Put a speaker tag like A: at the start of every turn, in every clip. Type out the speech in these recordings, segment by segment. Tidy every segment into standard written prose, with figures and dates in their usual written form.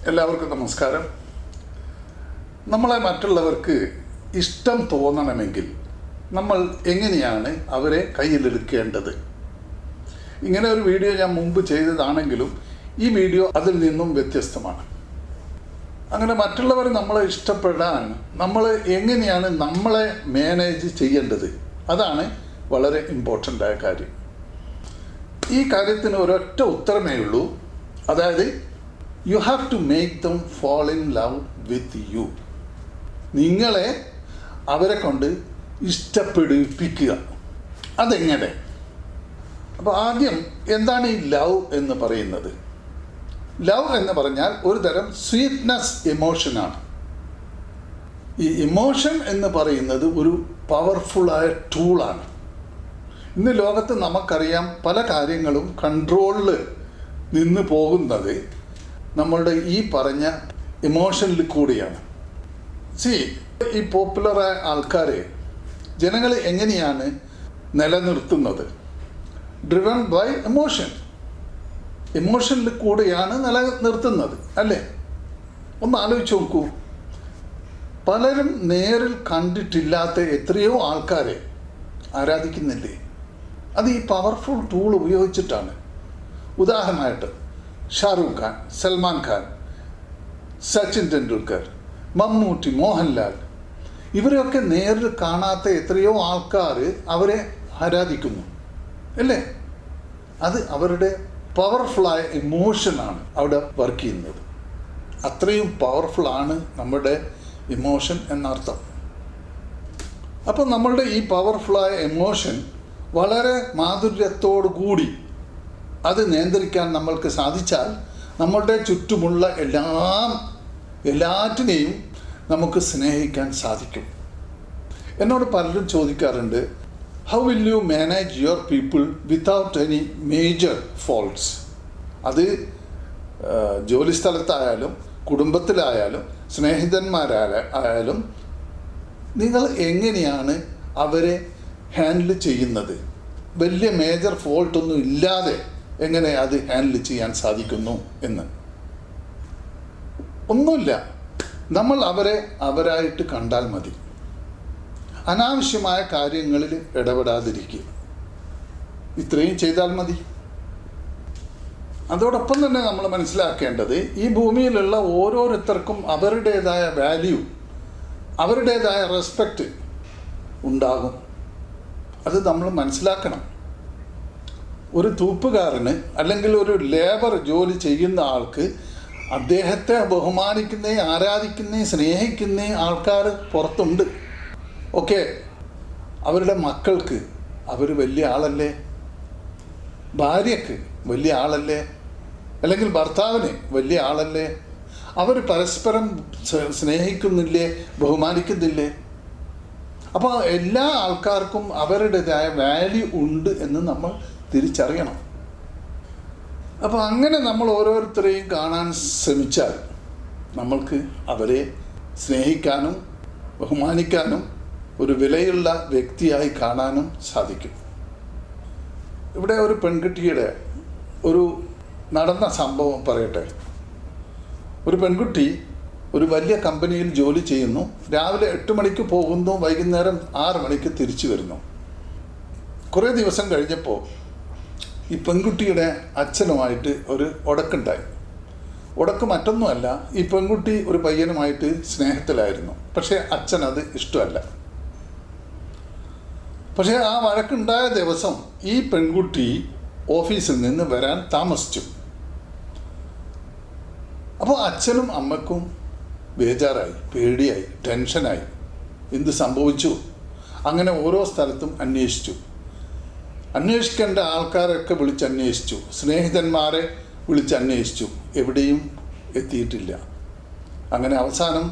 A: എല്ലാവർക്കും നമസ്കാരം. നമ്മളെ മറ്റുള്ളവർക്ക് ഇഷ്ടം തോന്നണമെങ്കിൽ നമ്മൾ എങ്ങനെയാണ് അവരെ കയ്യിലെടുക്കേണ്ടത്? ഇങ്ങനെ ഒരു വീഡിയോ ഞാൻ മുമ്പ് ചെയ്തതാണെങ്കിലും ഈ വീഡിയോ അതിൽ നിന്നും വ്യത്യസ്തമാണ്. അങ്ങനെ മറ്റുള്ളവർ നമ്മളെ ഇഷ്ടപ്പെടാൻ നമ്മൾ എങ്ങനെയാണ് നമ്മളെ മാനേജ് ചെയ്യേണ്ടത്? അതാണ് വളരെ ഇമ്പോർട്ടൻ്റ് ആയ കാര്യം. ഈ കാര്യത്തിന് ഒരൊറ്റ ഉത്തരമേ ഉള്ളൂ. അതായത് you have to make them fall in love with you. നിങ്ങളെ അവരെ കൊണ്ട് ഇഷ്ടപ്പെടുപ്പിക്കുക. അതെങ്ങനെ? അപ്പോൾ ആദ്യം എന്താണ് ഈ ലവ് എന്ന് പറയുന്നത്? ലവ് എന്ന് പറഞ്ഞാൽ ഒരു തരം സ്വീറ്റ്നെസ് ഇമോഷനാണ്. ഈ ഇമോഷൻ എന്ന് പറയുന്നത് ഒരു പവർഫുള്ളായ ടൂളാണ്. ഇന്ന് ലോകത്ത് നമുക്കറിയാം പല കാര്യങ്ങളും കൺട്രോളിൽ നിന്ന് പോകുന്നത് നമ്മളുടെ ഈ പറഞ്ഞ ഇമോഷനിൽ കൂടിയാണ്. ഈ പോപ്പുലറായ ആൾക്കാരെ ജനങ്ങൾ എങ്ങനെയാണ് നിലനിർത്തുന്നത്? ഡ്രിവൺ ബൈ ഇമോഷനിൽ കൂടെയാണ് നിലനിർത്തുന്നത്, അല്ലേ? ഒന്ന് ആലോചിച്ച് നോക്കൂ. പലരും നേരിൽ കണ്ടിട്ടില്ലാത്ത എത്രയോ ആൾക്കാരെ ആരാധിക്കുന്നില്ലേ? അത് ഈ പവർഫുൾ ടൂൾ ഉപയോഗിച്ചിട്ടാണ്. ഉദാഹരണമായിട്ട് ഷാറൂഖ് ഖാൻ, സൽമാൻ ഖാൻ, സച്ചിൻ ടെണ്ടുൽക്കർ, മമ്മൂട്ടി, മോഹൻലാൽ, ഇവരെയൊക്കെ നേരിൽ കാണാത്ത എത്രയോ ആൾക്കാർ അവരെ ആരാധിക്കുന്നു, അല്ലേ? അത് അവരുടെ പവർഫുള്ളായ ഇമോഷനാണ് അവിടെ വർക്ക് ചെയ്യുന്നത്. അത്രയും പവർഫുള്ളാണ് നമ്മുടെ ഇമോഷൻ എന്നർത്ഥം. അപ്പം നമ്മളുടെ ഈ പവർഫുള്ളായ ഇമോഷൻ വളരെ മാധുര്യത്തോടു കൂടി അത് നിയന്ത്രിക്കാൻ നമ്മൾക്ക് സാധിച്ചാൽ നമ്മളുടെ ചുറ്റുമുള്ള എല്ലാറ്റിനെയും നമുക്ക് സ്നേഹിക്കാൻ സാധിക്കും. എന്നോട് പലരും ചോദിക്കാറുണ്ട്, how will you manage your people without any major faults? അത് ജോലി സ്ഥലത്തായാലും കുടുംബത്തിലായാലും സ്നേഹിതന്മാരായാലും നിങ്ങൾ എങ്ങനെയാണ് അവരെ ഹാൻഡിൽ ചെയ്യുന്നത്? വലിയ മേജർ ഫോൾട്ടൊന്നും ഇല്ലാതെ എങ്ങനെ അത് ഹാൻഡിൽ ചെയ്യാൻ സാധിക്കുന്നു എന്ന്. ഒന്നുമില്ല, നമ്മൾ അവരെ അവരായിട്ട് കണ്ടാൽ മതി. അനാവശ്യമായ കാര്യങ്ങളിൽ ഇടപെടാതിരിക്കുക. ഇത്രയും ചെയ്താൽ മതി. അതോടൊപ്പം തന്നെ നമ്മൾ മനസ്സിലാക്കേണ്ടത്, ഈ ഭൂമിയിലുള്ള ഓരോരുത്തർക്കും അവരുടേതായ വാല്യൂ, അവരുടേതായ റെസ്പെക്റ്റ് ഉണ്ടാകും. അത് നമ്മൾ മനസ്സിലാക്കണം. ഒരു തൂപ്പുകാരന് അല്ലെങ്കിൽ ഒരു ലേബർ ജോലി ചെയ്യുന്ന ആൾക്ക് അദ്ദേഹത്തെ ബഹുമാനിക്കുന്ന, ആരാധിക്കുന്ന, സ്നേഹിക്കുന്ന ആൾക്കാർ പുറത്തുണ്ട്. ഓക്കെ, അവരുടെ മക്കൾക്ക് അവർ വലിയ ആളല്ലേ? ഭാര്യയ്ക്ക് വലിയ ആളല്ലേ? അല്ലെങ്കിൽ ഭർത്താവിന് വലിയ ആളല്ലേ? അവർ പരസ്പരം സ്നേഹിക്കുന്നില്ലേ, ബഹുമാനിക്കുന്നില്ലേ? അപ്പോൾ എല്ലാ ആൾക്കാർക്കും അവരുടേതായ വാല്യൂ ഉണ്ട് എന്ന് നമ്മൾ തിരിച്ചറിയണം. അപ്പോൾ അങ്ങനെ നമ്മൾ ഓരോരുത്തരെയും കാണാൻ ശ്രമിച്ചാൽ നമ്മൾക്ക് അവരെ സ്നേഹിക്കാനും ബഹുമാനിക്കാനും ഒരു വിലയുള്ള വ്യക്തിയായി കാണാനും സാധിക്കും. ഇവിടെ ഒരു പെൺകുട്ടിയുടെ ഒരു നടന്ന സംഭവം പറയട്ടെ. ഒരു പെൺകുട്ടി ഒരു വലിയ കമ്പനിയിൽ ജോലി ചെയ്യുന്നു. രാവിലെ 8 മണിക്ക് പോകുന്നു, വൈകുന്നേരം 6 മണിക്ക് തിരിച്ചു വരുന്നു. കുറേ ദിവസം കഴിഞ്ഞപ്പോൾ ഈ പെൺകുട്ടിയുടെ അച്ഛനുമായിട്ട് ഒരു ഉടക്കുണ്ടായി. ഉടക്ക് മറ്റൊന്നുമല്ല, ഈ പെൺകുട്ടി ഒരു പയ്യനുമായിട്ട് സ്നേഹത്തിലായിരുന്നു. പക്ഷേ അച്ഛനത് ഇഷ്ടമല്ല. പക്ഷേ ആ വഴക്കുണ്ടായ ദിവസം ഈ പെൺകുട്ടി ഓഫീസിൽ നിന്ന് വരാൻ താമസിച്ചു. അപ്പോൾ അച്ഛനും അമ്മക്കും ബേജാറായി, പേടിയായി, ടെൻഷനായി. എന്ത് സംഭവിച്ചു? അങ്ങനെ ഓരോ സ്ഥലത്തും അന്വേഷിക്കേണ്ട ആൾക്കാരൊക്കെ വിളിച്ചന്വേഷിച്ചു, സ്നേഹിതന്മാരെ വിളിച്ചന്വേഷിച്ചു. എവിടെയും എത്തിയിട്ടില്ല. അങ്ങനെ അവസാനം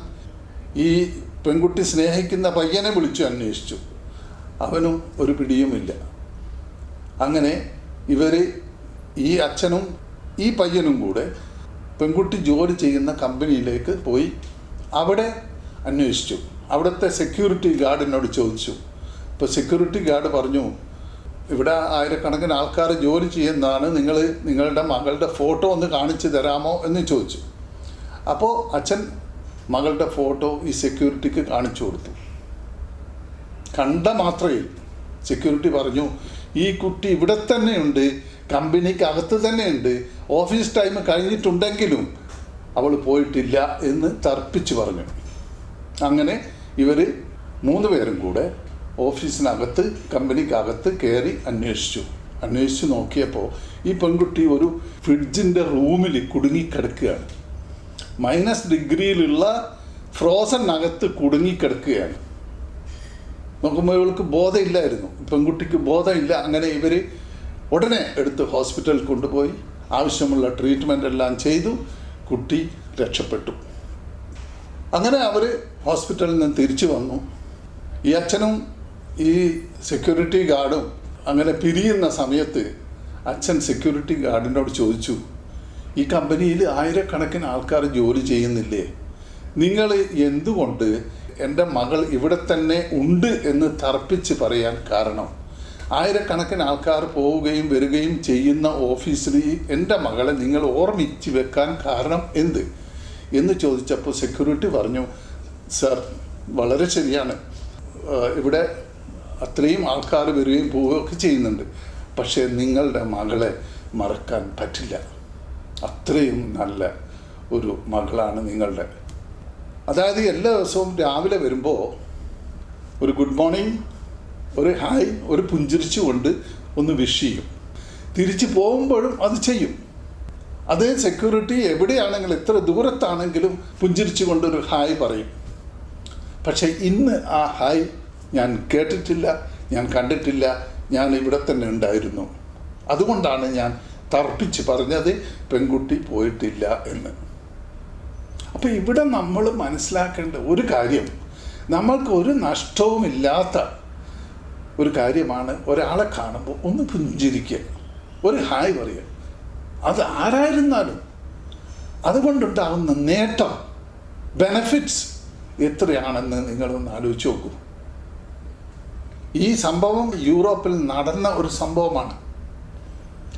A: ഈ പെൺകുട്ടി സ്നേഹിക്കുന്ന പയ്യനെ വിളിച്ചു അന്വേഷിച്ചു. അവനും ഒരു പിടിയുമില്ല. അങ്ങനെ ഈ അച്ഛനും ഈ പയ്യനും കൂടെ പെൺകുട്ടി ജോലി ചെയ്യുന്ന കമ്പനിയിലേക്ക് പോയി. അവിടെ അന്വേഷിച്ചു. അവിടുത്തെ സെക്യൂരിറ്റി ഗാർഡിനോട് ചോദിച്ചു. ഇപ്പോൾ സെക്യൂരിറ്റി ഗാർഡ് പറഞ്ഞു, ഇവിടെ ആയിരക്കണക്കിന് ആൾക്കാർ ജോലി ചെയ്യുന്നതാണ്, നിങ്ങളുടെ മകളുടെ ഫോട്ടോ ഒന്ന് കാണിച്ചു തരാമോ എന്ന് ചോദിച്ചു. അപ്പോൾ അച്ഛൻ മകളുടെ ഫോട്ടോ ഈ സെക്യൂരിറ്റിക്ക് കാണിച്ചു കൊടുത്തു. കണ്ട മാത്രയിൽ സെക്യൂരിറ്റി പറഞ്ഞു, ഈ കുട്ടി ഇവിടെ തന്നെയുണ്ട്, കമ്പനിക്കകത്ത് തന്നെയുണ്ട്, ഓഫീസ് ടൈം കഴിഞ്ഞിട്ടുണ്ടെങ്കിലും അവൾ പോയിട്ടില്ല എന്ന് തർപ്പിച്ച് പറഞ്ഞു. അങ്ങനെ ഇവർ 3 പേരും കൂടെ ഓഫീസിനകത്ത് കമ്പനിക്കകത്ത് കയറി അന്വേഷിച്ചു നോക്കിയപ്പോൾ ഈ പെൺകുട്ടി ഒരു ഫ്രിഡ്ജിൻ്റെ റൂമിൽ കുടുങ്ങിക്കിടക്കുകയാണ്. -ഡിഗ്രിയിലുള്ള ഫ്രോസനകത്ത് കുടുങ്ങിക്കിടക്കുകയാണ്. നോക്കുമ്പോൾ ഇവൾക്ക് ബോധമില്ലായിരുന്നു, പെൺകുട്ടിക്ക് ബോധമില്ല. അങ്ങനെ ഇവർ ഉടനെ എടുത്ത് ഹോസ്പിറ്റലിൽ കൊണ്ടുപോയി ആവശ്യമുള്ള ട്രീറ്റ്മെൻ്റ് എല്ലാം ചെയ്തു. കുട്ടി രക്ഷപ്പെട്ടു. അങ്ങനെ അവർ ഹോസ്പിറ്റലിൽ നിന്ന് തിരിച്ചു വന്നു. ഈ അച്ഛനും ഈ സെക്യൂരിറ്റി ഗാർഡും അങ്ങനെ പിരിയുന്ന സമയത്ത് അച്ഛൻ സെക്യൂരിറ്റി ഗാർഡിനോട് ചോദിച്ചു, ഈ കമ്പനിയിൽ ആയിരക്കണക്കിന് ആൾക്കാർ ജോലി ചെയ്യുന്നില്ലേ, നിങ്ങൾ എന്തുകൊണ്ട് എൻ്റെ മകൾ ഇവിടെ തന്നെ ഉണ്ട് എന്ന് തർപ്പിച്ച് പറയാൻ കാരണം? ആയിരക്കണക്കിന് ആൾക്കാർ പോവുകയും വരികയും ചെയ്യുന്ന ഓഫീസിൽ എൻ്റെ മകളെ നിങ്ങൾ ഓർമ്മിച്ച് വെക്കാൻ കാരണം എന്ത് എന്ന് ചോദിച്ചപ്പോൾ സെക്യൂരിറ്റി പറഞ്ഞു, സർ വളരെ ശരിയാണ്, ഇവിടെ അത്രയും ആൾക്കാർ വരികയും പോവുകയൊക്കെ ചെയ്യുന്നുണ്ട്, പക്ഷേ നിങ്ങളുടെ മകളെ മറക്കാൻ പറ്റില്ല, അത്രയും നല്ല ഒരു മകളാണ് നിങ്ങളുടെ. അതായത് എല്ലാ ദിവസവും രാവിലെ വരുമ്പോൾ ഒരു ഗുഡ് മോർണിംഗ്, ഒരു ഹായ്, ഒരു പുഞ്ചിരിച്ചുകൊണ്ട് ഒന്ന് വിഷ് ചെയ്യും. തിരിച്ചു പോകുമ്പോഴും അത് ചെയ്യും. അതേ സെക്യൂരിറ്റി എവിടെയാണെങ്കിലും എത്ര ദൂരത്താണെങ്കിലും പുഞ്ചിരിച്ചു കൊണ്ടൊരു ഹായ് പറയും. പക്ഷേ ഇന്ന് ആ ഹായ് ഞാൻ കേട്ടിട്ടില്ല, ഞാൻ കണ്ടിട്ടില്ല, ഞാൻ ഇവിടെ തന്നെ ഉണ്ടായിരുന്നു. അതുകൊണ്ടാണ് ഞാൻ തർപ്പിച്ച് പറഞ്ഞത് പെൺകുട്ടി പോയിട്ടില്ല എന്ന്. അപ്പോൾ ഇവിടെ നമ്മൾ മനസ്സിലാക്കേണ്ട ഒരു കാര്യം, നമ്മൾക്ക് ഒരു നഷ്ടവുമില്ലാത്ത ഒരു കാര്യമാണ് ഒരാളെ കാണുമ്പോൾ ഒന്ന് പുഞ്ചിരിക്കുക, ഒരു ഹായ് പറയുക. അത് ആരായിരുന്നാലും അതുകൊണ്ടുണ്ടാകുന്ന നേട്ടം, ബെനഫിറ്റ്സ് എത്രയാണെന്ന് നിങ്ങളൊന്ന് ആലോചിച്ച് നോക്കൂ. ഈ സംഭവം യൂറോപ്പിൽ നടന്ന ഒരു സംഭവമാണ്.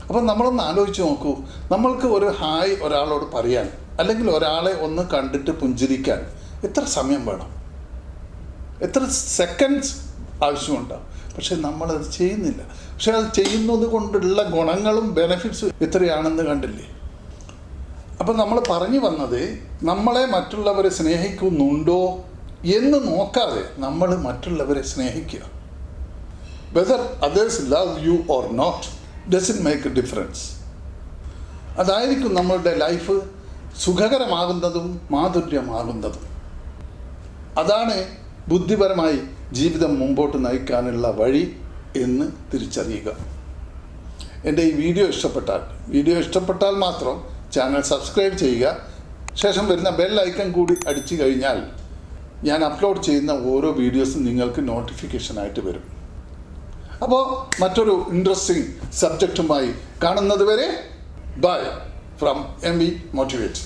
A: അപ്പം നമ്മളൊന്ന് ആലോചിച്ച് നോക്കൂ, നമ്മൾക്ക് ഒരു ഹായ് ഒരാളോട് പറയാൻ അല്ലെങ്കിൽ ഒരാളെ ഒന്ന് കണ്ടിട്ട് പുഞ്ചിരിക്കാൻ എത്ര സമയം വേണം, എത്ര സെക്കൻഡ്സ് ആവശ്യമുണ്ടാകും. പക്ഷെ നമ്മളത് ചെയ്യുന്നില്ല. പക്ഷെ അത് ചെയ്യുന്നത് കൊണ്ടുള്ള ഗുണങ്ങളും ബെനഫിറ്റ്സും എത്രയാണെന്ന് കണ്ടില്ലേ? അപ്പം നമ്മൾ പറഞ്ഞു വന്നത്, നമ്മളെ മറ്റുള്ളവരെ സ്നേഹിക്കുന്നുണ്ടോ എന്ന് നോക്കാതെ നമ്മൾ മറ്റുള്ളവരെ സ്നേഹിക്കുക. Whether others love you or not doesn't make a difference. അതായിരിക്കും നമ്മളുടെ ലൈഫ് സുഖകരമാകുന്നതും മാധുര്യമാകുന്നതും. അതാണ് ബുദ്ധിപരമായി ജീവിതം മുമ്പോട്ട് നയിക്കാനുള്ള വഴി എന്ന് തിരിച്ചറിയുക. എൻ്റെ ഈ വീഡിയോ ഇഷ്ടപ്പെട്ടാൽ മാത്രം ചാനൽ സബ്സ്ക്രൈബ് ചെയ്യുക. ശേഷം വരുന്ന ബെൽ ഐക്കൺ കൂടി അടിച്ചു കഴിഞ്ഞാൽ ഞാൻ അപ്ലോഡ് ചെയ്യുന്ന ഓരോ വീഡിയോസും നിങ്ങൾക്ക് നോട്ടിഫിക്കേഷനായിട്ട് വരും. അപ്പോൾ മറ്റൊരു ഇൻട്രസ്റ്റിംഗ് സബ്ജക്റ്റുമായി കാണുന്നത് വരെ ബൈ ഫ്രം MV Motivate.